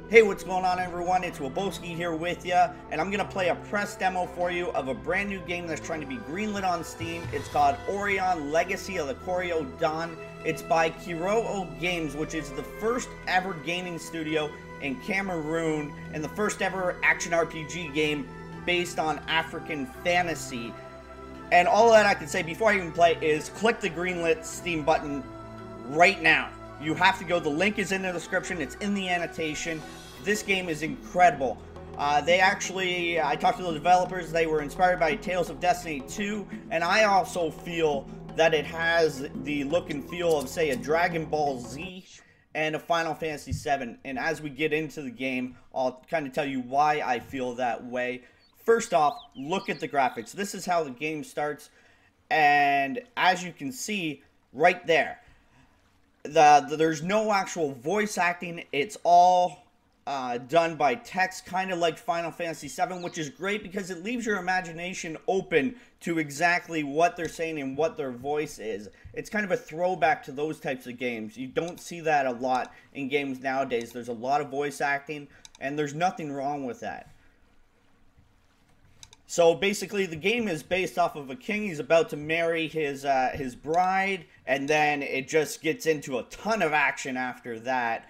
Hey, what's going on everyone? It's Willboski here with you, and I'm going to play a press demo for you of a brand new game that's trying to be greenlit on Steam. It's called Aurion Legacy of the Kiro'o-Odan. It's by Kiro'o Games, which is the first ever gaming studio in Cameroon, and the first ever action RPG game based on African fantasy. And all that I can say before I even play is click the greenlit Steam button right now. You have to go, the link is in the description, it's in the annotation. This game is incredible. I talked to the developers, they were inspired by Tales of Destiny 2, and I also feel that it has the look and feel of, say, a Dragon Ball Z and a Final Fantasy 7. And as we get into the game, I'll kind of tell you why I feel that way. First off, look at the graphics. This is how the game starts, and as you can see right there, there's no actual voice acting. It's all done by text, kind of like Final Fantasy 7, which is great because it leaves your imagination open to exactly what they're saying and what their voice is. It's kind of a throwback to those types of games. You don't see that a lot in games nowadays. There's a lot of voice acting, and there's nothing wrong with that. So basically, the game is based off of a king. He's about to marry his bride, and then it just gets into a ton of action after that.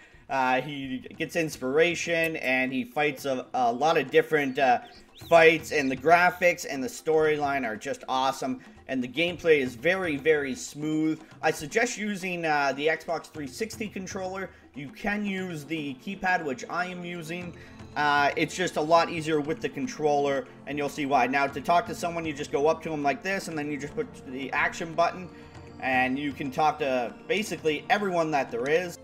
He gets inspiration, and he fights a lot of different fights, and the graphics and the storyline are just awesome, and the gameplay is very, very smooth. I suggest using the Xbox 360 controller. You can use the keypad, which I am using. It's just a lot easier with the controller, and you'll see why. Now, to talk to someone, you just go up to them like this, and then you just put the action button, and you can talk to basically everyone that there is.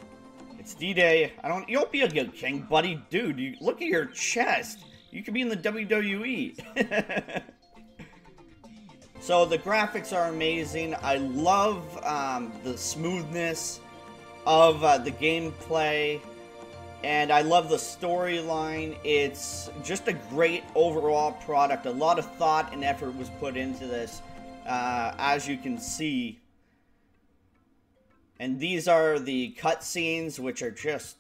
It's D-Day. You don't be a good king, buddy. Dude, you look at your chest. You could be in the WWE. So the graphics are amazing. I love the smoothness of the gameplay. And I love the storyline. It's just a great overall product. A lot of thought and effort was put into this, as you can see. And these are the cutscenes, which are just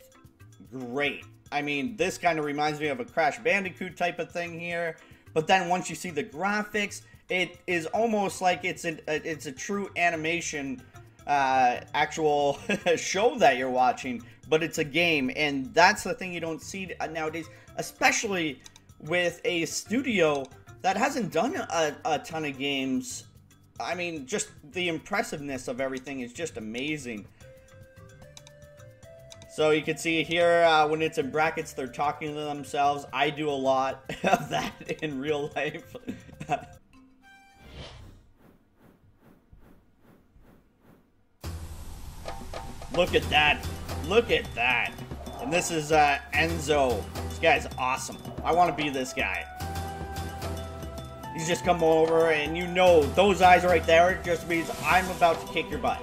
great. I mean, this kind of reminds me of a Crash Bandicoot type of thing here. But then once you see the graphics, it is almost like it's a true animation actual show that you're watching, but it's a game, and that's the thing you don't see nowadays, especially with a studio that hasn't done a ton of games. I mean, just the impressiveness of everything is just amazing. So you can see here, when it's in brackets, they're talking to themselves. I do a lot of that in real life. Look at that. Look at that. And this is Enzo. This guy's awesome. I want to be this guy. He's just come over, and you know, those eyes right there just means I'm about to kick your butt.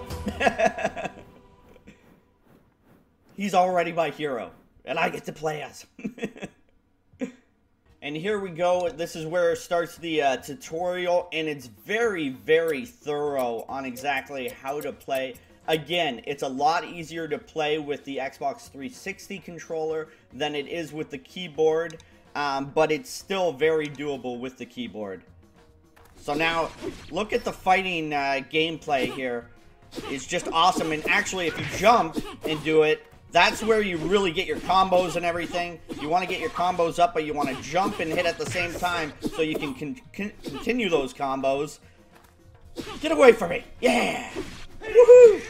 He's already my hero, and I get to play as him. And here we go. This is where it starts the tutorial, and it's very, very thorough on exactly how to play. Again, it's a lot easier to play with the Xbox 360 controller than it is with the keyboard, but it's still very doable with the keyboard. So now, look at the fighting gameplay here. It's just awesome, and actually, if you jump and do it, that's where you really get your combos and everything. You want to get your combos up, but you want to jump and hit at the same time so you can continue those combos. Get away from me! Yeah! Woohoo!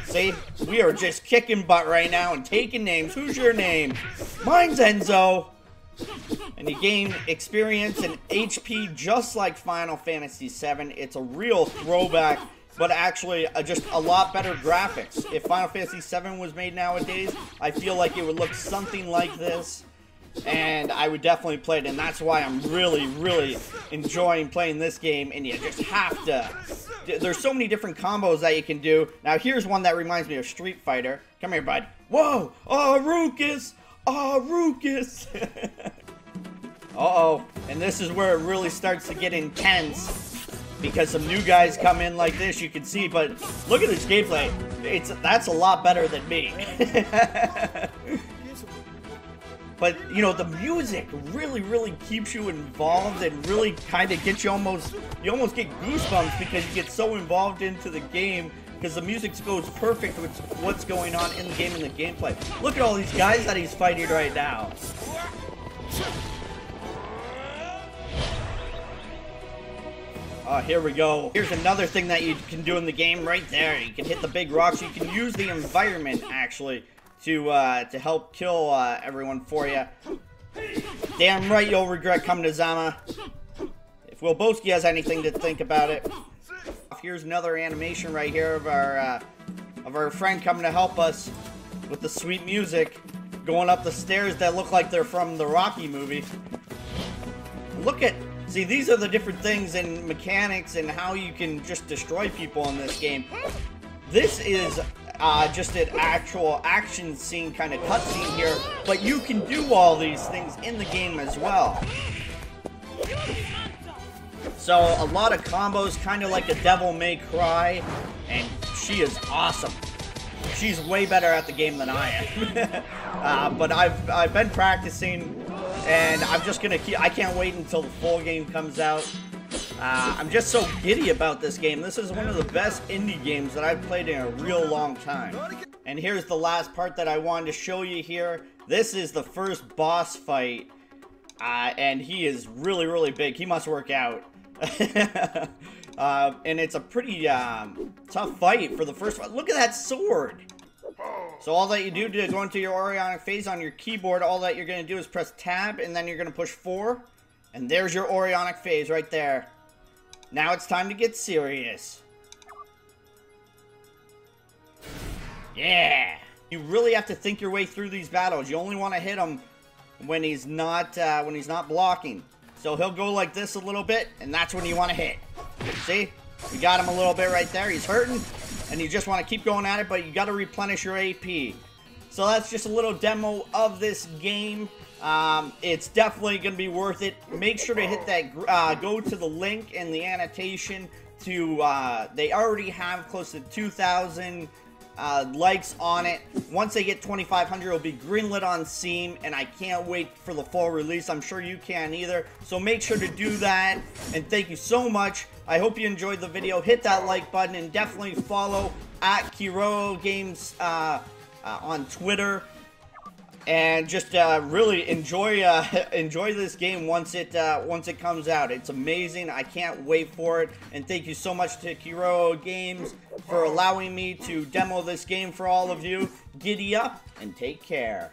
See, we are just kicking butt right now and taking names. Who's your name? Mine's Enzo. And you gain experience and HP just like Final Fantasy 7. It's a real throwback, but actually just a lot better graphics. If Final Fantasy 7 was made nowadays, I feel like it would look something like this. And I would definitely play it, and that's why I'm really, really enjoying playing this game, and you just have to. There's so many different combos that you can do. Now, here's one that reminds me of Street Fighter. Come here, bud. Whoa! Oh, Ruckus! Oh, Ruckus! Uh-oh. And this is where it really starts to get intense. because some new guys come in like this, you can see. But look at this gameplay. That's a lot better than me. But, you know, the music really keeps you involved and really kind of gets you you almost get goosebumps because you get so involved into the game because the music goes perfect with what's going on in the game and the gameplay. Look at all these guys that he's fighting right now. Here we go. Here's another thing that you can do in the game right there. You can hit the big rocks. You can use the environment, actually, to help kill everyone for you. Damn right you'll regret coming to Zama. If Willboski has anything to think about it. Here's another animation right here of our friend coming to help us with the sweet music. Going up the stairs that look like they're from the Rocky movie. See, these are the different things and mechanics and how you can just destroy people in this game. This is just an actual action scene kind of cutscene here, but you can do all these things in the game as well. So a lot of combos, kind of like a Devil May Cry, and she is awesome. She's way better at the game than I am. But I've been practicing, and I'm just gonna I can't wait until the full game comes out. I'm just so giddy about this game. This is one of the best indie games that I've played in a real long time. And here's the last part that I wanted to show you here. This is the first boss fight, and he is really big. He must work out. And it's a pretty tough fight for the first one. Look at that sword. So all that you do to go into your Orionic phase on your keyboard, all that you're going to do is press tab, and then you're going to push 4. And there's your Orionic phase right there. Now it's time to get serious. Yeah. You really have to think your way through these battles. You only want to hit him when he's not blocking. So he'll go like this a little bit, and that's when you want to hit. See? We got him a little bit right there. He's hurting, and you just want to keep going at it, but you got to replenish your AP. So that's just a little demo of this game. It's definitely going to be worth it. Make sure to hit that, go to the link in the annotation to, they already have close to 2,000 likes on it. Once they get 2,500, it'll be greenlit on Steam, and I can't wait for the full release. I'm sure you can either. So make sure to do that, and thank you so much. I hope you enjoyed the video. Hit that like button, and definitely follow at Kiro'o Games on Twitter. And just really enjoy this game once it comes out. It's amazing. I can't wait for it. And thank you so much to Kiro'o Games for allowing me to demo this game for all of you. Giddy up and take care.